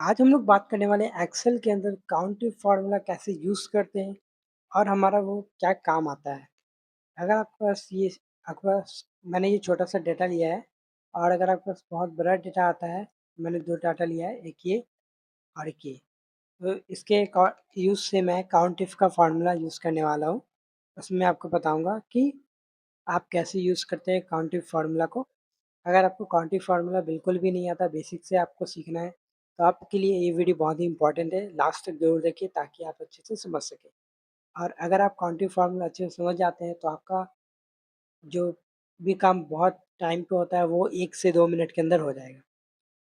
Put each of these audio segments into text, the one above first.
आज हम लोग बात करने वाले हैं एक्सेल के अंदर काउंटिंग फार्मूला कैसे यूज़ करते हैं और हमारा वो क्या काम आता है। अगर आपके पास मैंने ये छोटा-सा डेटा लिया है और अगर आपके पास बहुत बड़ा डेटा आता है, मैंने 2 डाटा लिया है, एक ये और एक ये। तो इसके यूज़ से मैं काउंटिफ का फार्मूला यूज़ करने वाला हूँ। उसमें मैं आपको बताऊँगा कि आप कैसे यूज़ करते हैं काउंटिव फार्मूला को। अगर आपको काउंटिव फार्मूला बिल्कुल भी नहीं आता, बेसिक से आपको सीखना है, तो आपके लिए ये वीडियो बहुत ही इंपॉर्टेंट है। लास्ट तक ज़रूर देखिए ताकि आप अच्छे से समझ सकें। और अगर आप काउंटिव फार्मूला अच्छे से समझ जाते हैं, तो आपका जो भी काम बहुत टाइम पे होता है, वो 1 से 2 मिनट के अंदर हो जाएगा।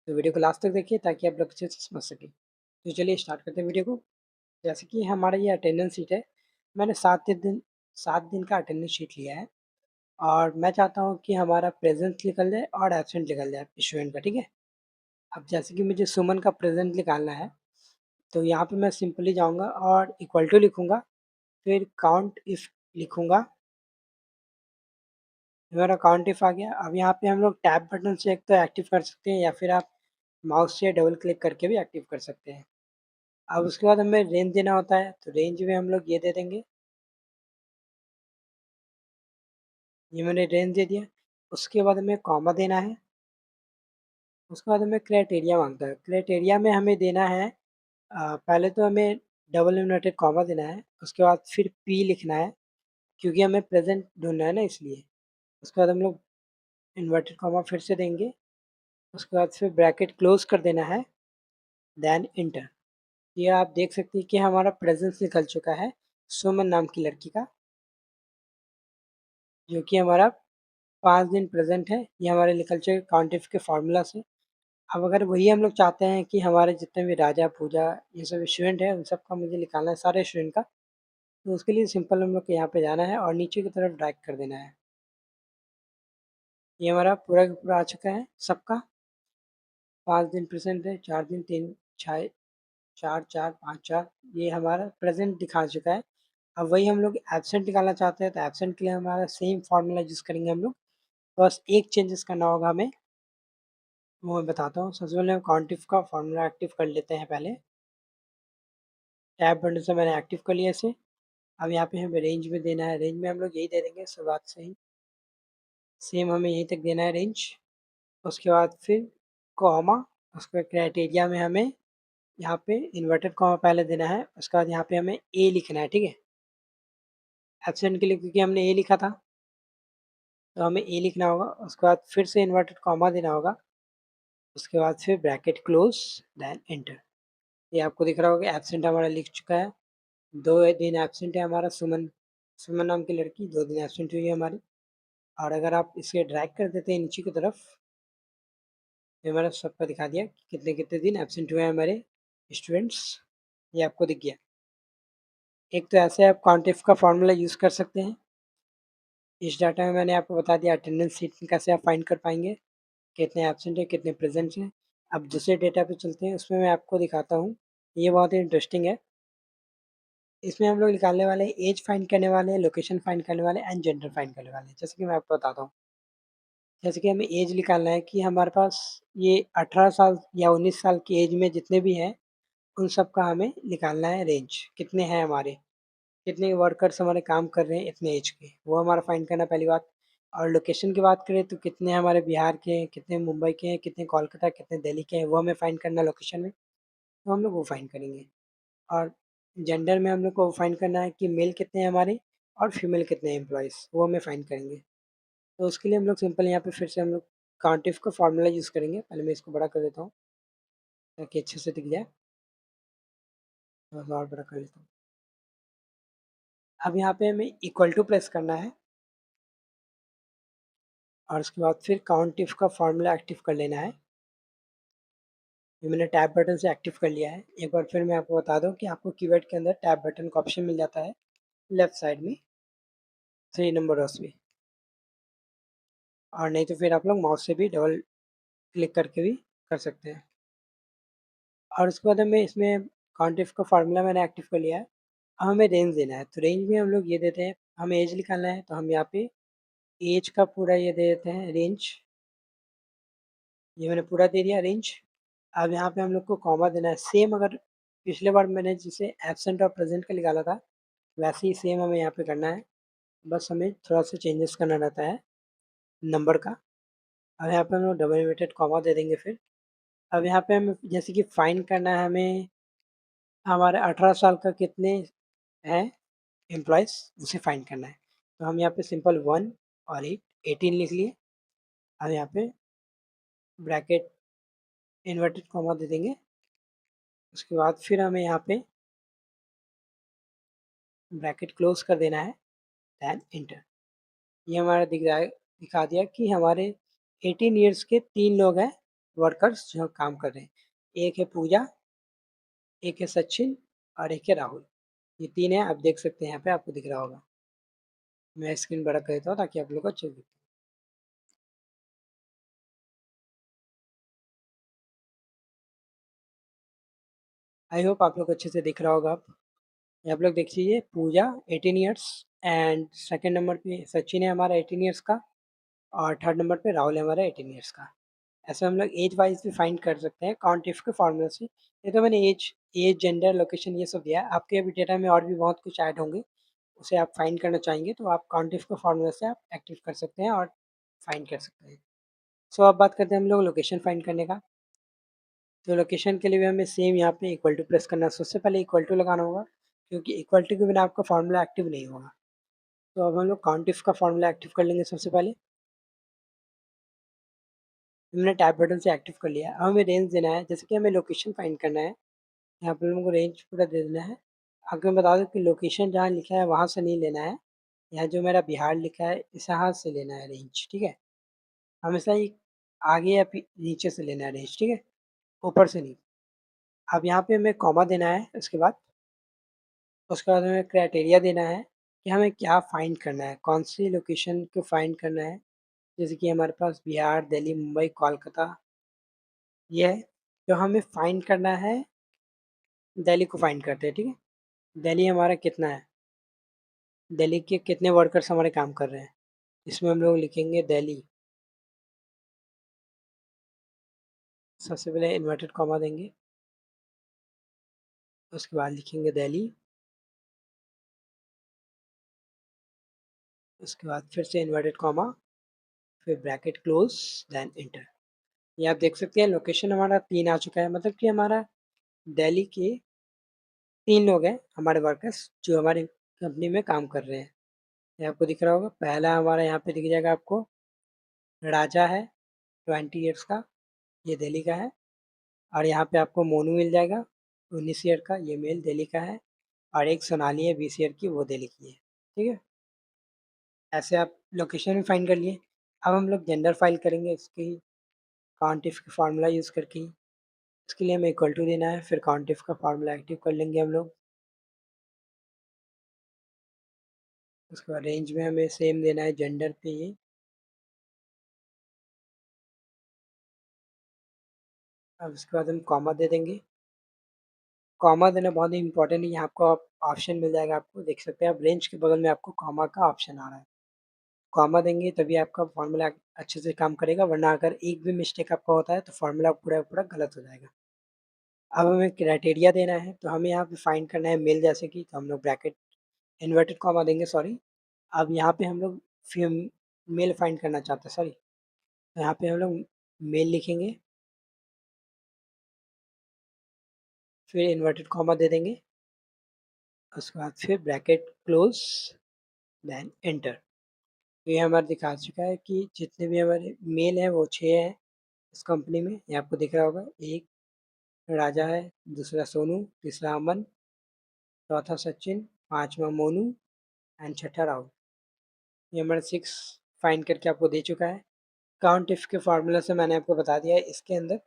तो वीडियो को लास्ट तक देखिए ताकि आप लोग अच्छे से समझ सकें। तो चलिए स्टार्ट करते हैं वीडियो को। जैसे कि हमारा ये अटेंडेंस शीट है, मैंने 7 दिन का अटेंडेंस शीट लिया है। और मैं चाहता हूँ कि हमारा प्रेज़ेंट निकल जाए और एब्सेंट निकल जाए स्टूडेंट का, ठीक है? अब जैसे कि मुझे सुमन का प्रेज़ेंट निकालना है, तो यहाँ पे मैं सिंपली जाऊँगा और इक्वल टू लिखूँगा, फिर काउंट इफ लिखूँगा, मेरा काउंट इफ आ गया। अब यहाँ पे हम लोग टैब बटन से एक तो एक्टिव कर सकते हैं या फिर आप माउस से डबल क्लिक करके भी एक्टिव कर सकते हैं। अब उसके बाद हमें रेंज देना होता है, तो रेंज में हम लोग ये दे देंगे, ये मैंने रेंज दे दिया। उसके बाद हमें कॉमा देना है, उसके बाद हमें क्राइटेरिया माँगता है। क्राइटेरिया में हमें देना है पहले तो हमें डबल इन्वर्टेड कॉमा देना है, उसके बाद फिर पी लिखना है, क्योंकि हमें प्रेज़ेंट ढूँढना है ना इसलिए। उसके बाद हम लोग इन्वर्टेड कॉमा फिर से देंगे, उसके बाद फिर ब्रैकेट क्लोज़ कर देना है, देन एंटर। ये आप देख सकते हैं कि हमारा प्रेज़ेंस निकल चुका है, सुमन नाम की लड़की का, जो कि हमारा 5 दिन प्रेज़ेंट है। ये हमारे निकल चुके काउंटिफ के फ़ॉर्मूला से। अब अगर वही हम लोग चाहते हैं कि हमारे जितने भी राजा, पूजा ये सब स्टूडेंट हैं, उन सबका मुझे निकालना है, सारे स्टूडेंट का। तो उसके लिए सिंपल हम लोग को यहाँ पे जाना है और नीचे की तरफ ड्रैग कर देना है। ये हमारा पूरा का पूरा आ चुका है सबका। 5 दिन प्रेज़ेंट है, 4 दिन 3 6 4 4 5 4 ये हमारा प्रेज़ेंट दिखा चुका है। अब वही हम लोग एब्सेंट निकालना चाहते हैं, तो एब्सेंट के लिए हमारा सेम फ़ॉर्मूला यूज़ करेंगे हम लोग। बस एक चेंजेस करना होगा हमें, वो मैं बताता हूँ। सबसे पहले हम काउंटिफ का फ़ॉर्मूला एक्टिव कर लेते हैं पहले। टैब बटन से मैंने एक्टिव कर लिया इसे। अब यहाँ पे हमें रेंज में देना है, रेंज में हम लोग यही दे देंगे शुरुआत से ही। सेम हमें यहीं तक देना है रेंज। उसके बाद फिर कॉमा, उसके बाद क्राइटेरिया में हमें यहाँ पे इन्वर्टेड कॉमा पहले देना है, उसके बाद यहाँ पे हमें ए लिखना है, ठीक है? एब्सेंट के लिए क्योंकि हमने ए लिखा था, तो हमें ए लिखना होगा, उसके बाद फिर से इन्वर्टेड कॉमा देना होगा, उसके बाद फिर ब्रैकेट क्लोज़ देन एंटर। ये आपको दिख रहा होगा कि एब्सेंट हमारा लिख चुका है। 2 दिन एब्सेंट है हमारा सुमन, सुमन नाम की लड़की 2 दिन एब्सेंट हुई है हमारी। और अगर आप इसे ड्रैग कर देते हैं नीचे की तरफ, ये हमारा सबका दिखा दिया कि कितने-कितने दिन एब्सेंट हुए हैं हमारे स्टूडेंट्स, ये आपको दिख गया। एक तो ऐसे आप काउंटिफ का फ़ॉर्मूला यूज़ कर सकते हैं। इस डाटा में मैंने आपको बता दिया अटेंडेंस शीट में कैसे आप फाइंड कर पाएँगे, कितने एब्सेंट हैं, कितने प्रेज़ेंट हैं। अब दूसरे डेटा पे चलते हैं, उसमें मैं आपको दिखाता हूँ। ये बहुत ही इंटरेस्टिंग है। इसमें हम लोग निकालने वाले हैं, ऐज फाइंड करने वाले हैं, लोकेशन फाइंड करने वाले हैं एंड जेंडर फाइंड करने वाले हैं। जैसे कि मैं आपको बताता हूँ। जैसे कि हमें ऐज निकालना है कि हमारे पास ये 18 साल या 19 साल की ऐज में जितने भी हैं, उन सब का हमें निकालना है रेंज, कितने हैं हमारे, कितने वर्कर्स हमारे काम कर रहे हैं इतने एज के, वो हमारा फाइंड करना पहली बात। और लोकेशन की बात करें तो कितने हमारे बिहार के हैं, कितने मुंबई के हैं, कितने कोलकाता, कितने दिल्ली के हैं, वो हमें फाइंड करना है लोकेशन में, तो हम लोग वो फाइंड करेंगे। और जेंडर में हम लोग को फाइंड करना है कि मेल कितने हैं हमारे और फीमेल कितने हैं एम्प्लॉइज़, वो हमें फाइंड करेंगे। तो उसके लिए हम लोग सिंपल यहाँ पे फिर से हम लोग काउंटिफ का फार्मूला यूज़ करेंगे। पहले मैं इसको बड़ा कर देता हूँ ताकि अच्छे से दिख जाए, थोड़ा-सा और बड़ा कर लेता हूँ। अब यहाँ पे हमें इक्वल टू प्रेस करना है और उसके बाद फिर काउंटिफ का फार्मूला एक्टिव कर लेना है। ये मैंने टैब बटन से एक्टिव कर लिया है। एक बार फिर मैं आपको बता दूँ कि आपको कीवर्ड के अंदर टैब बटन का ऑप्शन मिल जाता है लेफ्ट साइड में 3 नंबर रोज़ में, और नहीं तो फिर आप लोग माउस से भी डबल क्लिक करके भी कर सकते हैं। और उसके बाद हमें इसमें काउंटिफ का फार्मूला मैंने एक्टिव कर लिया है। अब हमें रेंज देना है, तो रेंज में हम लोग ये देते हैं, हमें एज निकालना है, तो हम यहाँ पे एज का पूरा ये दे देते हैं रेंज। ये मैंने पूरा दे दिया रेंज। अब यहाँ पे हम लोग को कॉमा देना है, सेम अगर पिछले बार मैंने जिसे एब्सेंट और प्रेजेंट का निकाला था वैसे ही सेम हमें यहाँ पे करना है, बस हमें थोड़ा सा चेंजेस करना रहता है नंबर का। अब यहाँ पे हम लोग डबल इन्वर्टेड कॉमा दे देंगे फिर। अब यहाँ पे हमें जैसे कि फाइंड करना है हमें हमारे 18 साल का कितने हैं एम्प्लॉयज़ उसे फाइंड करना है। तो हम यहाँ पे सिंपल 1 और 8 18 लिख लिए। अब यहाँ पे ब्रैकेट इन्वर्टेड कॉमा दे देंगे। उसके बाद फिर हमें यहाँ पे ब्रैकेट क्लोज कर देना है, दैन इंटर। ये हमारा दिखा दिया कि हमारे 18 ईयर्स के 3 लोग हैं वर्कर्स जो काम कर रहे हैं। एक है पूजा, एक है सचिन और एक है राहुल। ये 3 हैं, आप देख सकते हैं यहाँ पे आपको दिख रहा होगा। मैं स्क्रीन बड़ा कर देता हूँ ताकि आप लोग को अच्छे से दिखे। आई होप आप लोग को अच्छे से दिख रहा होगा। आप लोग देख लीजिए, पूजा 18 ईयर्स एंड सेकंड नंबर पे सचिन है हमारा 18 ईयर्स का और थर्ड नंबर पे राहुल है हमारा 18 ईयर्स का। ऐसे हम लोग एज वाइज भी फाइंड कर सकते हैं काउंट इफ के फॉर्मूला से। ये तो मैंने एज एज जेंडर लोकेशन ये सब दिया है, आपके अभी डेटा में और भी बहुत कुछ ऐड होंगे, उसे आप फाइंड करना चाहेंगे तो आप काउंट इफ के फॉर्मूला से आप एक्टिव कर सकते हैं और फाइंड कर सकते हैं। सो अब बात करते हैं हम लोग लोकेशन फाइंड करने का। तो लोकेशन के लिए भी हमें सेम यहाँ पे इक्वल टू प्रेस करना है। सबसे पहले इक्वल टू लगाना होगा क्योंकि इक्वल टू के बिना आपका फॉर्मूला एक्टिव नहीं होगा। तो अब हम लोग काउंट इफ का फॉर्मूला एक्टिव कर लेंगे। सबसे पहले हमने टैब बटन से एक्टिव कर लिया। अब हमें रेंज देना है, जैसे कि हमें लोकेशन फाइंड करना है। यहाँ पर लोगों को रेंज पूरा दे देना है। आपको मैं बता दूँ कि लोकेशन जहाँ लिखा है वहाँ से नहीं लेना है, यहाँ जो मेरा बिहार लिखा है इस यहाँ से लेना है रेंज, ठीक है। हमेशा ही आगे या नीचे से लेना है रेंज, ठीक है, ऊपर से नहीं। अब यहाँ पे हमें कॉमा देना है, उसके बाद हमें क्राइटेरिया देना है कि हमें क्या फाइंड करना है, कौन सी लोकेशन को फाइंड करना है। जैसे कि हमारे पास बिहार, दिल्ली, मुंबई, कोलकाता ये है। तो हमें फाइंड करना है, दिल्ली को फाइंड करते हैं, ठीक है। दिल्ली हमारा कितना है, दिल्ली के कितने वर्कर्स हमारे काम कर रहे हैं, इसमें हम लोग लिखेंगे दिल्ली। सबसे पहले इन्वर्टेड कॉमा देंगे, उसके बाद लिखेंगे दिल्ली, उसके बाद फिर से इन्वर्टेड कॉमा, फिर ब्रैकेट क्लोज, देन इंटर। ये आप देख सकते हैं लोकेशन हमारा 3 आ चुका है, मतलब कि हमारा दिल्ली के 3 लोग हैं हमारे वर्कर्स जो हमारी कंपनी में काम कर रहे हैं। ये आपको दिख रहा होगा। पहला हमारा यहाँ पे दिख जाएगा आपको, राजा है 20 ईयर्स का, ये दिल्ली का है। और यहाँ पे आपको मोनू मिल जाएगा 19 ईयर का, ये मेल दिल्ली का है। और एक सोनाली है 20 ईयर की, वो दिल्ली की है, ठीक है। ऐसे आप लोकेशन भी फाइंड कर लिए। अब हम लोग जेंडर फाइल करेंगे इसकी काउंटिफ का फार्मूला यूज़ करके ही। इसके लिए हमें इक्वल टू देना है, फिर काउंटिफ का फार्मूला एक्टिव कर लेंगे हम लोग। उसके बाद रेंज में हमें सेम देना है जेंडर पे ही। अब उसके बाद हम कॉमा दे देंगे। कॉमा देना बहुत ही इंपॉर्टेंट है, यहाँ आपको ऑप्शन मिल जाएगा, आपको देख सकते हैं आप रेंज के बगल में आपको कॉमा का ऑप्शन आ रहा है। कॉमा देंगे तभी आपका फार्मूला अच्छे से काम करेगा, वरना अगर एक भी मिस्टेक आपका होता है तो फार्मूला पूरा पूरा गलत हो जाएगा। अब हमें क्राइटेरिया देना है, तो हमें यहाँ पे फाइंड करना है मेल जैसे कि, तो हम लोग ब्रैकेट इन्वर्टेड कॉमा देंगे, सॉरी। अब यहाँ पे हम लोग मेल फाइंड करना चाहते हैं, सॉरी। तो यहाँ पे हम लोग मेल लिखेंगे, फिर इन्वर्टेड कॉमा दे देंगे, उसके बाद फिर ब्रैकेट क्लोज, देन एंटर। ये हमारा दिखा चुका है कि जितने भी हमारे मेल हैं वो 6 हैं इस कंपनी में। ये आपको दिख रहा होगा, एक राजा है, दूसरा सोनू, तीसरा अमन, चौथा सचिन, पांचवा मोनू एंड छठा राहुल। ये हमारा 6 फाइंड करके आपको दे चुका है। काउंट इफ के फार्मूला से मैंने आपको बता दिया है, इसके अंदर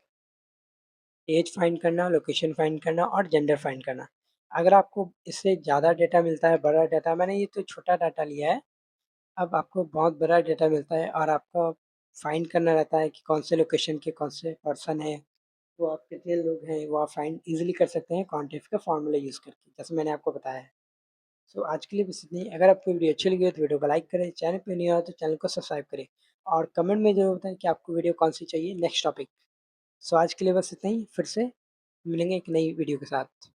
एज फाइंड करना, लोकेशन फाइंड करना और जेंडर फाइंड करना। अगर आपको इससे ज़्यादा डेटा मिलता है, बड़ा डेटा, मैंने ये तो छोटा डाटा लिया है, अब आपको बहुत बड़ा डेटा मिलता है और आपको फाइंड करना रहता है कि कौन से लोकेशन के कौन से पर्सन है, वो आप कितने लोग हैं, वो आप फाइंड इजीली कर सकते हैं कॉन्टिफ का फार्मूला यूज़ करके, जैसे मैंने आपको बताया है। सो आज के लिए बस इतनी। अगर आपको वीडियो अच्छी लगी हो तो वीडियो को लाइक करें, चैनल पे नहीं हो तो चैनल को सब्सक्राइब करें और कमेंट में जरूर बताएं कि आपको वीडियो कौन सी चाहिए नेक्स्ट टॉपिक। सो आज के लिए बस इतना ही, फिर से मिलेंगे एक नई वीडियो के साथ।